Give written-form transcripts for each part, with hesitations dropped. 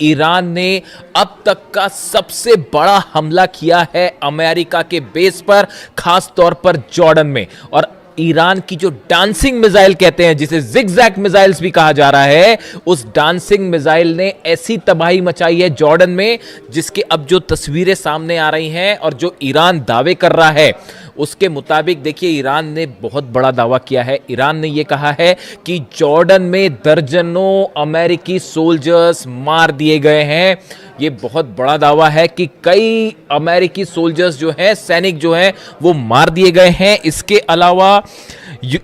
Iran ने अब तक का सबसे बड़ा हमला किया है अमेरिका के बेस पर, खास तौर पर जॉर्डन में। और ईरान की जो डांसिंग मिसाइल कहते हैं, जिसे जिगजैग मिसाइल्स भी कहा जा रहा है, उस डांसिंग मिसाइल ने ऐसी तबाही मचाई है जॉर्डन में, जिसके अब जो तस्वीरें सामने आ रही हैं और जो ईरान दावे कर रहा है उसके मुताबिक देखिए, ईरान ने बहुत बड़ा दावा किया है। ईरान ने यह कहा है कि जॉर्डन में दर्जनों अमेरिकी सोल्जर्स मार दिए गए हैं। ये बहुत बड़ा दावा है कि कई अमेरिकी सोल्जर्स जो हैं, सैनिक जो हैं, वो मार दिए गए हैं। इसके अलावा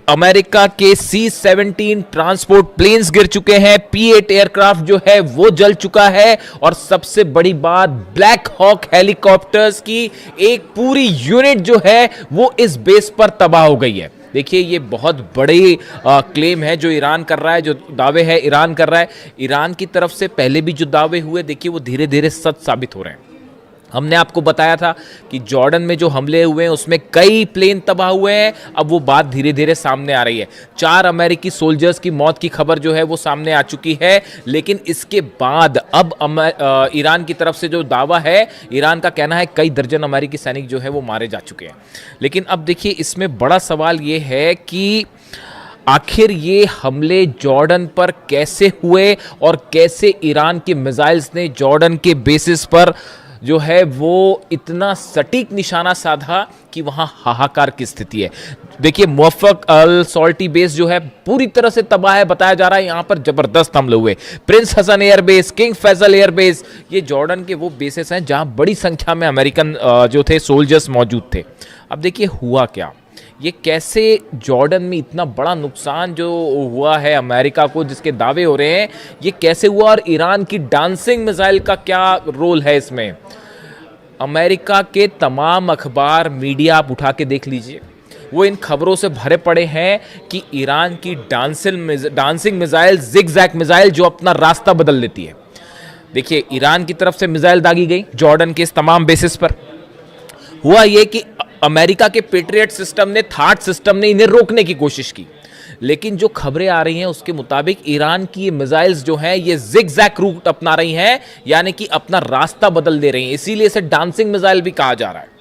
अमेरिका के C-17 ट्रांसपोर्ट प्लेन्स गिर चुके हैं, P-8 एयरक्राफ्ट जो है वो जल चुका है, और सबसे बड़ी बात, ब्लैक हॉक हेलीकॉप्टर्स की एक पूरी यूनिट जो है वो इस बेस पर तबाह हो गई है। देखिए, ये बहुत बड़ी क्लेम है जो ईरान कर रहा है, जो दावे है ईरान कर रहा है। ईरान की तरफ से पहले भी जो दावे हुए, देखिए वो धीरे धीरे सच साबित हो रहे हैं। हमने आपको बताया था कि जॉर्डन में जो हमले हुए हैं उसमें कई प्लेन तबाह हुए हैं। अब वो बात धीरे धीरे सामने आ रही है। 4 अमेरिकी सोल्जर्स की मौत की खबर जो है वो सामने आ चुकी है, लेकिन इसके बाद अब ईरान की तरफ से जो दावा है, ईरान का कहना है कई दर्जन अमेरिकी सैनिक जो है वो मारे जा चुके हैं। लेकिन अब देखिए, इसमें बड़ा सवाल ये है कि आखिर ये हमले जॉर्डन पर कैसे हुए और कैसे ईरान के मिसाइल्स ने जॉर्डन के बेसिस पर जो है वो इतना सटीक निशाना साधा कि वहां हाहाकार की स्थिति है। देखिए, मुवफ़्फ़क़ अल सॉल्टी बेस जो है पूरी तरह से तबाह है, बताया जा रहा है। यहां पर जबरदस्त हमले हुए। Prince Hassan airbase, King Faisal airbase, ये जॉर्डन के वो बेसेस हैं जहां बड़ी संख्या में अमेरिकन जो थे सोल्जर्स मौजूद थे। अब देखिए हुआ क्या, ये कैसे जॉर्डन में इतना बड़ा नुकसान जो हुआ है अमेरिका को, जिसके दावे हो रहे हैं, ये कैसे हुआ, और ईरान की डांसिंग मिसाइल का क्या रोल है इसमें। अमेरिका के तमाम अखबार, मीडिया आप उठा के देख लीजिए, वो इन खबरों से भरे पड़े हैं कि ईरान की डांसिंग मिसाइल, जिगजैग मिसाइल, जो अपना रास्ता बदल लेती है। देखिए, ईरान की तरफ से मिसाइल दागी गई जॉर्डन के इस तमाम बेसिस पर। हुआ ये कि अमेरिका के पेट्रियट सिस्टम ने, थाट सिस्टम ने इन्हें रोकने की कोशिश की, लेकिन जो खबरें आ रही हैं उसके मुताबिक ईरान की ये मिसाइल्स जो हैं ये जिगजैग रूट अपना रही हैं, यानी कि अपना रास्ता बदल दे रही हैं। इसीलिए इसे डांसिंग मिसाइल भी कहा जा रहा है।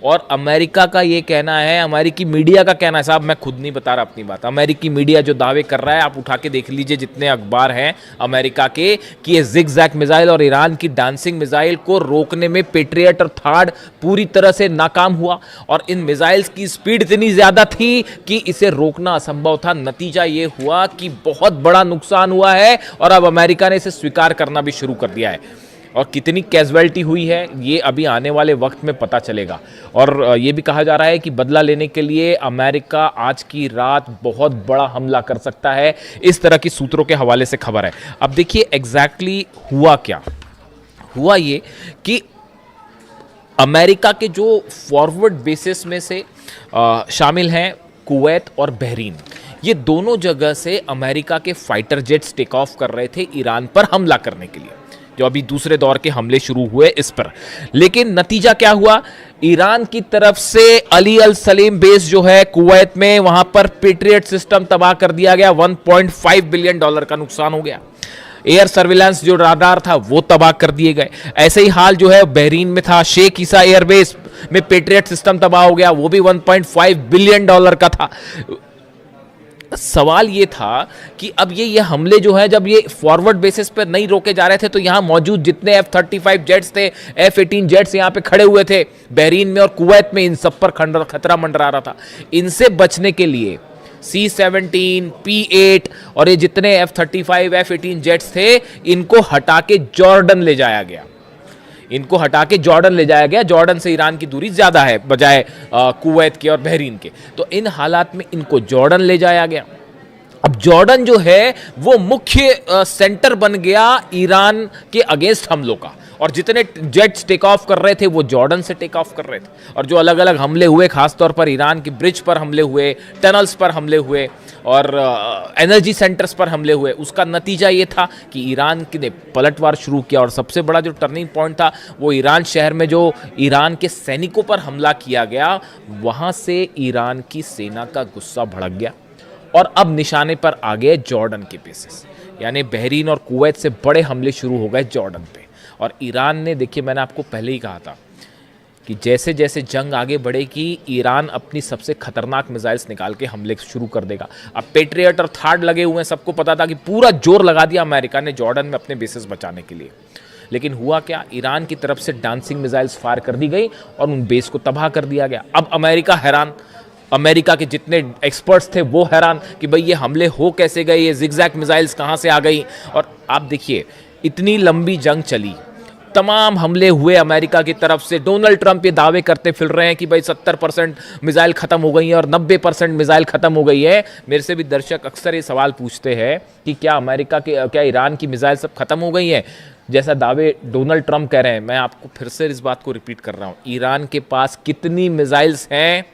और अमेरिका का ये कहना है, अमेरिकी मीडिया का कहना है, साहब मैं खुद नहीं बता रहा अपनी बात, अमेरिकी मीडिया जो दावे कर रहा है, आप उठा के देख लीजिए जितने अखबार हैं अमेरिका के, कि ये जिगजैग मिसाइल और ईरान की डांसिंग मिसाइल को रोकने में पेट्रियट और थाड पूरी तरह से नाकाम हुआ। और इन मिसाइल्स की स्पीड इतनी ज़्यादा थी कि इसे रोकना असंभव था। नतीजा ये हुआ कि बहुत बड़ा नुकसान हुआ है, और अब अमेरिका ने इसे स्वीकार करना भी शुरू कर दिया है। और कितनी कैजुअलिटी हुई है ये अभी आने वाले वक्त में पता चलेगा। और ये भी कहा जा रहा है कि बदला लेने के लिए अमेरिका आज की रात बहुत बड़ा हमला कर सकता है, इस तरह की सूत्रों के हवाले से खबर है। अब देखिए एग्जैक्टली हुआ क्या। हुआ ये कि अमेरिका के जो फॉरवर्ड बेसिस में से शामिल हैं कुवैत और बहरीन, ये दोनों जगह से अमेरिका के फाइटर जेट्स टेक ऑफ कर रहे थे ईरान पर हमला करने के लिए, जो अभी दूसरे दौर के हमले शुरू हुए इस पर। लेकिन नतीजा क्या हुआ, ईरान की तरफ से अली अल सलीम बेस जो है कुवैत में, वहां पर पेट्रियट सिस्टम तबाह कर दिया गया। $1.5 बिलियन का नुकसान हो गया। एयर सर्विलांस जो राडार था वो तबाह कर दिए गए। ऐसे ही हाल जो है बहरीन में था, शेख ईसा एयरबेस में पेट्रियट सिस्टम तबाह हो गया, वो भी $1.5 बिलियन का था। सवाल ये था कि अब ये हमले जो है, जब ये फॉरवर्ड बेसिस पर नहीं रोके जा रहे थे, तो यहां मौजूद जितने F-35 जेट्स थे, F-18 जेट्स यहां पे खड़े हुए थे बहरीन में और कुवैत में, इन सब पर खतरा मंडरा रहा था। इनसे बचने के लिए C-17, P-8 और ये जितने F-35 F-18 जेट्स थे, इनको हटा के जॉर्डन ले जाया गया। इनको हटा के जॉर्डन ले जाया गया। जॉर्डन से ईरान की दूरी ज़्यादा है बजाय कुवैत के और बहरीन के, तो इन हालात में इनको जॉर्डन ले जाया गया। अब जॉर्डन जो है वो मुख्य सेंटर बन गया ईरान के अगेंस्ट हमलों का, और जितने जेट्स टेक ऑफ कर रहे थे वो जॉर्डन से टेक ऑफ कर रहे थे। और जो अलग अलग हमले हुए, खासतौर पर ईरान की ब्रिज पर हमले हुए, टनल्स पर हमले हुए और एनर्जी सेंटर्स पर हमले हुए, उसका नतीजा ये था कि ईरान ने पलटवार शुरू किया। और सबसे बड़ा जो टर्निंग पॉइंट था वो ईरान शहर में जो ईरान के सैनिकों पर हमला किया गया, वहाँ से ईरान की सेना का गुस्सा भड़क गया और अब निशाने पर आ गए जॉर्डन के बेसिस। यानी बहरीन और कुवैत से बड़े हमले शुरू हो गए जॉर्डन पे। और ईरान ने, देखिए मैंने आपको पहले ही कहा था कि जैसे जैसे जंग आगे बढ़ेगी ईरान अपनी सबसे खतरनाक मिसाइल्स निकाल के हमले शुरू कर देगा। अब पेट्रियट और थार्ड लगे हुए हैं, सबको पता था कि पूरा जोर लगा दिया अमेरिका ने जॉर्डन में अपने बेसेस बचाने के लिए। लेकिन हुआ क्या, ईरान की तरफ से डांसिंग मिसाइल्स फायर कर दी गई और उन बेस को तबाह कर दिया गया। अब अमेरिका हैरान, अमेरिका के जितने एक्सपर्ट्स थे वो हैरान कि भाई ये हमले हो कैसे गए, ये जिगजैग मिसाइल्स कहाँ से आ गई। और आप देखिए इतनी लंबी जंग चली, तमाम हमले हुए अमेरिका की तरफ से। डोनाल्ड ट्रंप ये दावे करते फिर रहे हैं कि भाई 70% मिसाइल ख़त्म हो गई है और 90% मिसाइल ख़त्म हो गई है। मेरे से भी दर्शक अक्सर ये सवाल पूछते हैं कि क्या ईरान की मिसाइल सब खत्म हो गई है, जैसा दावे डोनाल्ड ट्रंप कह रहे हैं। मैं आपको फिर से इस बात को रिपीट कर रहा हूँ, ईरान के पास कितनी मिसाइल्स हैं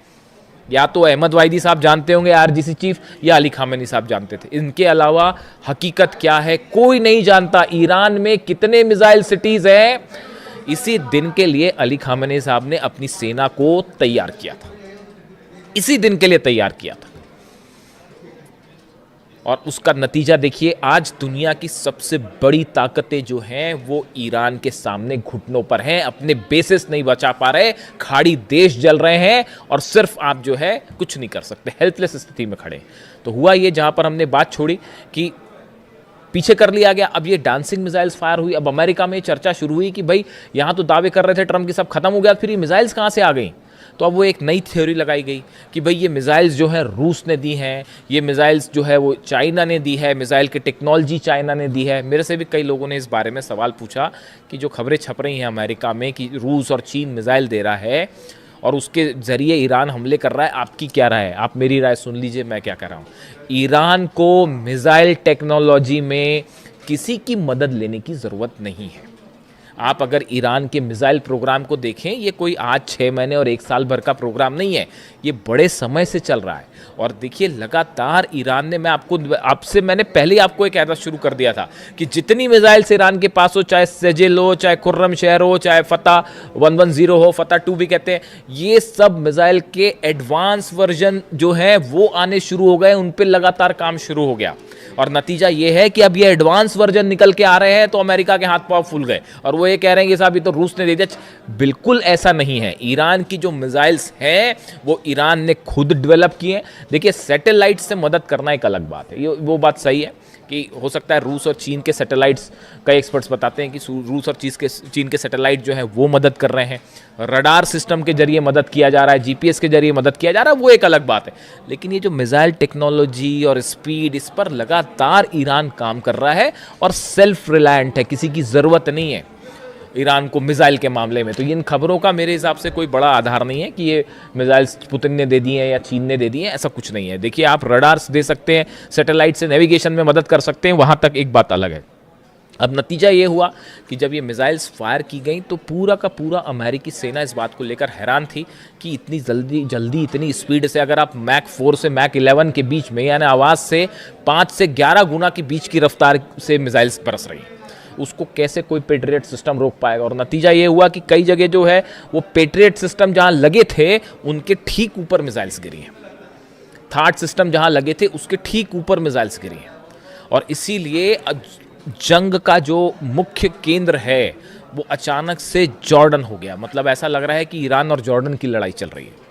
या तो अहमद वाहिदी साहब जानते होंगे आरजीसी चीफ, या अली खामेनी साहब जानते थे। इनके अलावा हकीकत क्या है कोई नहीं जानता। ईरान में कितने मिसाइल सिटीज हैं, इसी दिन के लिए अली खामेनी साहब ने अपनी सेना को तैयार किया था, इसी दिन के लिए तैयार किया था। और उसका नतीजा देखिए, आज दुनिया की सबसे बड़ी ताकतें जो हैं वो ईरान के सामने घुटनों पर हैं, अपने बेसिस नहीं बचा पा रहे, खाड़ी देश जल रहे हैं और सिर्फ आप जो है कुछ नहीं कर सकते, हेल्पलेस स्थिति में खड़े। तो हुआ ये, जहां पर हमने बात छोड़ी कि पीछे कर लिया गया, अब ये डांसिंग मिसाइल्स फायर हुई। अब अमेरिका में चर्चा शुरू हुई कि भाई यहां तो दावे कर रहे थे ट्रंप की सब खत्म हो गया, फिर ये मिसाइल्स कहां से आ गई। तो अब वो एक नई थ्योरी लगाई गई कि भाई ये मिसाइल्स जो है रूस ने दी हैं, ये मिसाइल्स जो है वो चाइना ने दी है, मिसाइल की टेक्नोलॉजी चाइना ने दी है। मेरे से भी कई लोगों ने इस बारे में सवाल पूछा कि जो खबरें छप रही हैं अमेरिका में कि रूस और चीन मिसाइल दे रहा है और उसके ज़रिए ईरान हमले कर रहा है, आपकी क्या राय है? आप मेरी राय सुन लीजिए, मैं क्या कर रहा हूँ। ईरान को मिसाइल टेक्नोलॉजी में किसी की मदद लेने की ज़रूरत नहीं है। आप अगर ईरान के मिसाइल प्रोग्राम को देखें, ये कोई आज 6 महीने और 1 साल भर का प्रोग्राम नहीं है, ये बड़े समय से चल रहा है। और देखिए लगातार ईरान ने, मैंने पहले ही आपको एक कहना शुरू कर दिया था कि जितनी मिसाइल्स ईरान के पास हो, चाहे सेजिल हो, चाहे खुर्रम शहर हो, चाहे फतह 110 हो, फतह 2 भी कहते हैं, ये सब मिसाइल के एडवांस वर्जन जो है वो आने शुरू हो गए, उन पर लगातार काम शुरू हो गया। और नतीजा ये है कि अब ये एडवांस वर्जन निकल के आ रहे हैं तो अमेरिका के हाथ पांव फूल गए और वो ये कह रहे हैं कि साहब ये तो रूस ने दे दिया। बिल्कुल ऐसा नहीं है। ईरान की जो मिसाइल्स हैं वो ईरान ने खुद डेवलप किए हैं। देखिए सैटेलाइट से मदद करना एक अलग बात है, ये वो बात सही है कि हो सकता है रूस और चीन के सैटेलाइट्स, कई एक्सपर्ट्स बताते हैं कि रूस और चीन के सैटेलाइट जो है वो मदद कर रहे हैं, रडार सिस्टम के जरिए मदद किया जा रहा है, जीपीएस के जरिए मदद किया जा रहा है, वो एक अलग बात है। लेकिन ये जो मिसाइल टेक्नोलॉजी और स्पीड, इस पर लगातार ईरान काम कर रहा है और सेल्फ रिलायंट है, किसी की ज़रूरत नहीं है ईरान को मिसाइल के मामले में। तो इन खबरों का मेरे हिसाब से कोई बड़ा आधार नहीं है कि ये मिसाइल्स पुतिन ने दे दिए हैं या चीन ने दे दिए हैं, ऐसा कुछ नहीं है। देखिए आप रडार्स दे सकते हैं, सैटेलाइट से नेविगेशन में मदद कर सकते हैं, वहाँ तक एक बात अलग है। अब नतीजा ये हुआ कि जब ये मिसाइल्स फायर की गई तो पूरा का पूरा अमेरिकी सेना इस बात को लेकर हैरान थी कि इतनी जल्दी इतनी स्पीड से, अगर आप मैक 4 से मैक 11 के बीच में, यानी आवाज़ से 5 से 11 गुना के बीच की रफ्तार से मिसाइल्स बरस रही हैं, उसको कैसे कोई पेट्रियट सिस्टम रोक पाएगा। और नतीजा ये हुआ कि कई जगह जो है वो पेट्रियट सिस्टम जहां लगे थे उनके ठीक ऊपर मिसाइल्स गिरी हैं, थार्ड सिस्टम जहां लगे थे उसके ठीक ऊपर मिसाइल्स गिरी हैं। और इसीलिए जंग का जो मुख्य केंद्र है वो अचानक से जॉर्डन हो गया। मतलब ऐसा लग रहा है कि ईरान और जॉर्डन की लड़ाई चल रही है।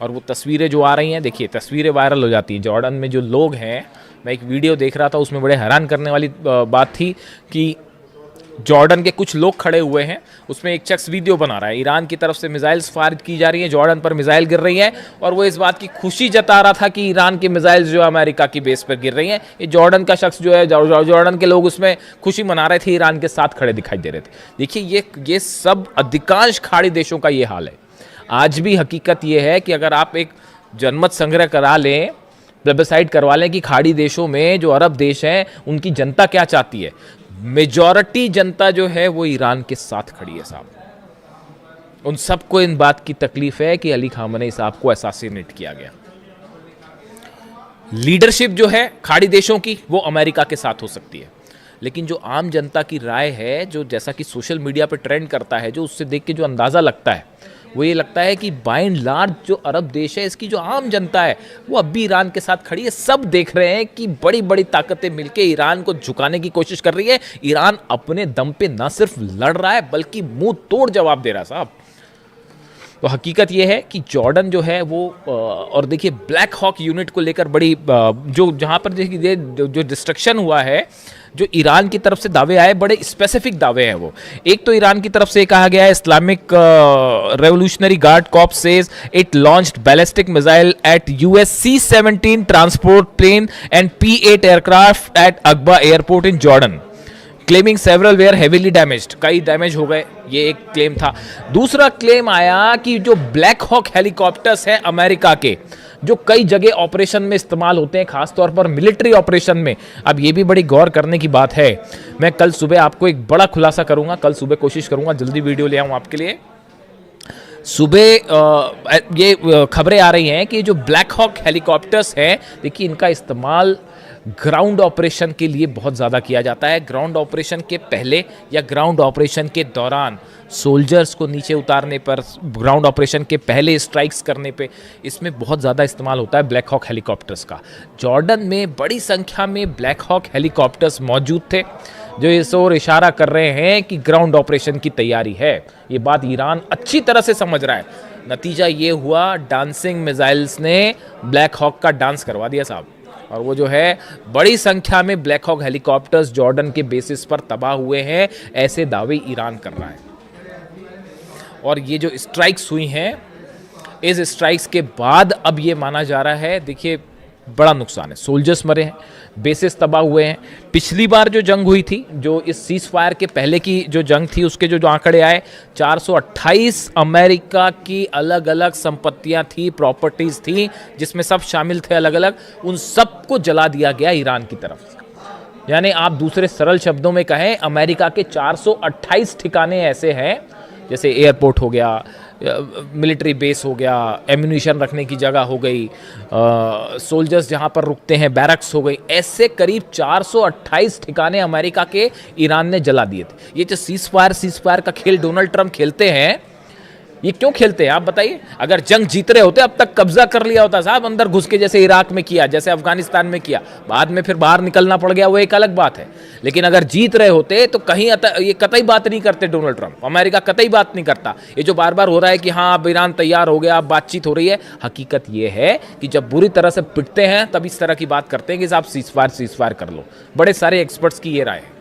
और वो तस्वीरें जो आ रही हैं, देखिए तस्वीरें वायरल हो जाती हैं। जॉर्डन में जो लोग हैं, मैं एक वीडियो देख रहा था उसमें बड़े हैरान करने वाली बात थी कि जॉर्डन के कुछ लोग खड़े हुए हैं, उसमें एक शख्स वीडियो बना रहा है, ईरान की तरफ से मिसाइल्स फायर की जा रही हैं, जॉर्डन पर मिसाइल गिर रही है और वो इस बात की खुशी जता रहा था कि ईरान की मिसाइल्स जो अमेरिका की बेस पर गिर रही हैं। ये जॉर्डन का शख्स जो है, जॉर्डन के लोग उसमें खुशी मना रहे थे, ईरान के साथ खड़े दिखाई दे रहे थे। देखिए ये सब अधिकांश खाड़ी देशों का ये हाल है। आज भी हकीकत ये है कि अगर आप एक जनमत संग्रह करा लें, प्लेबिसाइड करवा लें कि खाड़ी देशों में जो अरब देश हैं उनकी जनता क्या चाहती है, मेजॉरिटी जनता जो है वो ईरान के साथ खड़ी है साहब। उन सबको इन बात की तकलीफ है कि अली खामेनी साहब को असैसिनेट किया गया। लीडरशिप जो है खाड़ी देशों की वो अमेरिका के साथ हो सकती है, लेकिन जो आम जनता की राय है, जो जैसा कि सोशल मीडिया पे ट्रेंड करता है, जो उससे देख के जो अंदाज़ा लगता है वो ये लगता है कि बाय एंड लार्ज जो अरब देश है, इसकी जो आम जनता है वो अब भी ईरान के साथ खड़ी है। सब देख रहे हैं कि बड़ी बड़ी ताकतें मिलकर ईरान को झुकाने की कोशिश कर रही है। ईरान अपने दम पे न सिर्फ लड़ रहा है बल्कि मुंह तोड़ जवाब दे रहा है साहब। तो हकीकत ये है कि जॉर्डन जो है वो और देखिए ब्लैक हॉक यूनिट को लेकर बड़ी जो जहाँ पर देखिए जो डिस्ट्रक्शन हुआ है, जो ईरान की तरफ से दावे आए, बड़े स्पेसिफिक दावे हैं वो। एक तो ईरान की तरफ से कहा गया है Islamic revolutionary guard corps says it launched ballistic missile at US C-17 transport plane and P-8 aircraft at Aqaba airport in Jordan, claiming several were heavily damaged, कई डैमेज हो गए, ये एक क्लेम था। दूसरा क्लेम आया कि जो ब्लैक हॉक हेलीकॉप्टर्स हैं अमेरिका के, जो कई जगह ऑपरेशन में इस्तेमाल होते हैं, खासतौर पर मिलिट्री ऑपरेशन में। अब ये भी बड़ी गौर करने की बात है। मैं कल सुबह आपको एक बड़ा खुलासा करूंगा, कल सुबह कोशिश करूंगा जल्दी वीडियो ले आऊं आपके लिए। सुबह ये खबरें आ रही हैं कि जो ब्लैक हॉक हेलीकॉप्टर्स हैं, देखिए इनका इस्तेमाल ग्राउंड ऑपरेशन के लिए बहुत ज़्यादा किया जाता है। ग्राउंड ऑपरेशन के पहले या ग्राउंड ऑपरेशन के दौरान सोल्जर्स को नीचे उतारने पर, ग्राउंड ऑपरेशन के पहले स्ट्राइक्स करने पे, इसमें बहुत ज़्यादा इस्तेमाल होता है ब्लैक हॉक हेलीकॉप्टर्स का। जॉर्डन में बड़ी संख्या में ब्लैक हॉक हेलीकॉप्टर्स मौजूद थे, जो इस ओर इशारा कर रहे हैं कि ग्राउंड ऑपरेशन की तैयारी है। ये बात ईरान अच्छी तरह से समझ रहा है। नतीजा ये हुआ, डांसिंग मिसाइल्स ने ब्लैक हॉक का डांस करवा दिया साहब। और वो जो है बड़ी संख्या में ब्लैक हॉक हेलीकॉप्टर्स जॉर्डन के बेसिस पर तबाह हुए हैं, ऐसे दावे ईरान कर रहा है। और ये जो स्ट्राइक्स हुई हैं, इस स्ट्राइक्स के बाद अब ये माना जा रहा है, देखिए बड़ा नुकसान है, सोल्जर्स मरे हैं, बेसिस तबाह हुए हैं। पिछली बार जो जंग हुई थी, जो इस सीज फायर के पहले की जो जंग थी, उसके जो आंकड़े आए, 428 अमेरिका की अलग अलग संपत्तियां थी, प्रॉपर्टीज थी, जिसमें सब शामिल थे अलग अलग, उन सबको जला दिया गया ईरान की तरफ से। यानी आप दूसरे सरल शब्दों में कहें, अमेरिका के 428 ठिकाने ऐसे हैं, जैसे एयरपोर्ट हो गया, मिलिट्री बेस हो गया, एम्यूनिशन रखने की जगह हो गई, सोल्जर्स जहां पर रुकते हैं, बैरक्स हो गई, ऐसे करीब 428 ठिकाने अमेरिका के ईरान ने जला दिए थे। ये जो सीज फायर का खेल डोनाल्ड ट्रंप खेलते हैं, ये क्यों खेलते हैं आप बताइए? अगर जंग जीत रहे होते अब तक कब्जा कर लिया होता साहब, अंदर घुस के, जैसे इराक में किया, जैसे अफगानिस्तान में किया, बाद में फिर बाहर निकलना पड़ गया, वो एक अलग बात है। लेकिन अगर जीत रहे होते तो कहीं ये कतई बात नहीं करते डोनाल्ड ट्रंप, अमेरिका कतई बात नहीं करता। ये जो बार बार हो रहा है कि हाँ अब ईरान तैयार हो गया, अब बातचीत हो रही है, हकीकत ये है कि जब बुरी तरह से पिटते हैं तब इस तरह की बात करते हैं कि साहब सीज फायर कर लो। बड़े सारे एक्सपर्ट्स की ये राय है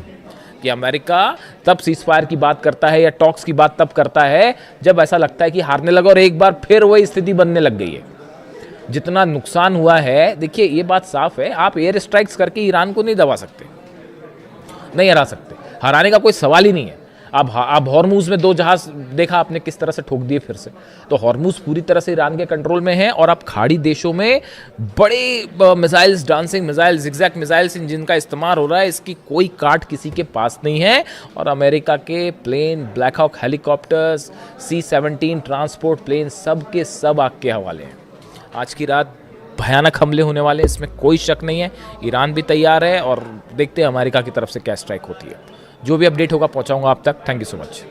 कि अमेरिका तब सीज फायर की बात करता है या टॉक्स की बात तब करता है जब ऐसा लगता है कि हारने लगा, और एक बार फिर वही स्थिति बनने लग गई है। जितना नुकसान हुआ है, देखिए ये बात साफ है, आप एयर स्ट्राइक्स करके ईरान को नहीं दबा सकते, नहीं हरा सकते, हराने का कोई सवाल ही नहीं है। अब हॉर्मूज में 2 जहाज देखा आपने किस तरह से ठोक दिए फिर से, तो हॉर्मूज पूरी तरह से ईरान के कंट्रोल में है। और अब खाड़ी देशों में बड़े missiles, dancing missiles, zigzag missiles, जिनका इस्तेमाल हो रहा है, इसकी कोई काट किसी के पास नहीं है। और अमेरिका के plane, Black Hawk helicopters, C-17 transport plane, सब के सब आग के हवाले हैं। आज की रात भयानक हमले होने वाले, इसमें कोई शक नहीं है। ईरान भी तैयार है और देखते हैं अमेरिका की तरफ से क्या स्ट्राइक होती है। जो भी अपडेट होगा पहुंचाऊंगा आप तक। Thank you so much.